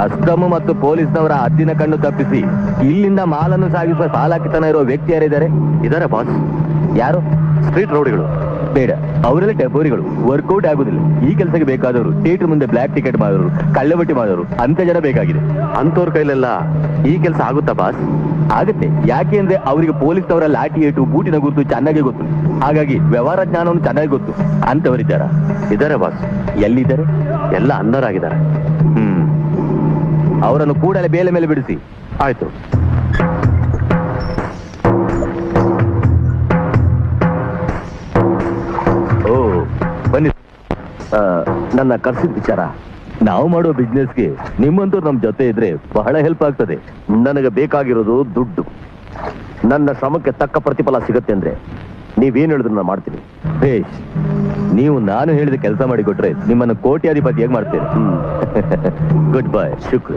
Custom ಮತ್ತು ಪೊಲೀಸ್ನವರ ಹದ್ದಿನ ಕಣ್ಣು ತಪ್ಪಿಸಿ ಇಲ್ಲಿಂದ ಮಾಲನ್ನು ಸಾಗಿಸುವ ಸಾಲಾಕಿತನ ಇರುವ ವ್ಯಕ್ತಿ ಯಾರಿದ್ದಾರೆ? ಇದಾರೆ ಬಾಸ್. ಯಾರು? ಸ್ಟ್ರೀಟ್ ರೌಡಿಗಳು. ಬೇಡ, ಅವರೆಲ್ಲ ಟೆಬೋರಿಗಳು, ವರ್ಕೌಟ್ ಆಗುದಿಲ್ಲ. ಈ ಕೆಲಸಕ್ಕೆ ಬೇಕಾದವರು ಥಿಯೇಟರ್ ಮುಂದೆ ಬ್ಲಾಕ್ ಟಿಕೆಟ್ ಮಾಡೋರು, ಕಳ್ಳಬಟ್ಟಿ ಮಾಡೋರು, ಅಂತ ಜನ ಬೇಕಾಗಿದೆ. ಅಂತವ್ರ ಕೈಲೆಲ್ಲ ಈ ಕೆಲಸ ಆಗುತ್ತಾ ಬಾಸ್? ಆಗುತ್ತೆ. ಯಾಕೆ ಅಂದ್ರೆ ಅವರಿಗೆ ಪೊಲೀಸ್ನವರ ಲಾಠಿ ಏಟು, ಬೂಟಿನ ಗುರುತು ಚೆನ್ನಾಗಿ ಗೊತ್ತು. ಹಾಗಾಗಿ ವ್ಯವಹಾರ ಜ್ಞಾನವನ್ನು ಚೆನ್ನಾಗಿ ಗೊತ್ತು. ಅಂತವರಿದ್ದಾರ? ಇದಾರೆ ಬಾಸ್. ಎಲ್ಲಿದ್ದಾರೆ? ಎಲ್ಲ ಅನ್ನರಾಗಿದ್ದಾರೆ. ಅವರನ್ನು ಕೂಡಲೇ ಬೇಲೆ ಮೇಲೆ ಬಿಡಿಸಿ. ಆಯ್ತು. ಓ ಬನ್ನಿ. ನನ್ನ ಕರ್ಸಿದ ವಿಚಾರ, ನಾವು ಮಾಡೋ ಬಿಸ್ನೆಸ್ಗೆ ನಿಮ್ಮಂತವ್ರು ನಮ್ ಜೊತೆ ಇದ್ರೆ ಬಹಳ ಹೆಲ್ಪ್ ಆಗ್ತದೆ. ನನಗೆ ಬೇಕಾಗಿರೋದು ದುಡ್ಡು. ನನ್ನ ಶ್ರಮಕ್ಕೆ ತಕ್ಕ ಪ್ರತಿಫಲ ಸಿಗುತ್ತೆ ಅಂದ್ರೆ ನೀವೇನು ಹೇಳಿದ್ರು ನಾನು ಮಾಡ್ತೀನಿ. ಬೇಷ್, ನೀವು ನಾನು ಹೇಳಿದ ಕೆಲಸ ಮಾಡಿಕೊಟ್ರೆ ನಿಮ್ಮನ್ನು ಕೋಟ್ಯಾಧಿಪತಿಯಾಗಿ ಮಾಡ್ತೇನೆ. Goodbye. ಶುಕ್ರ.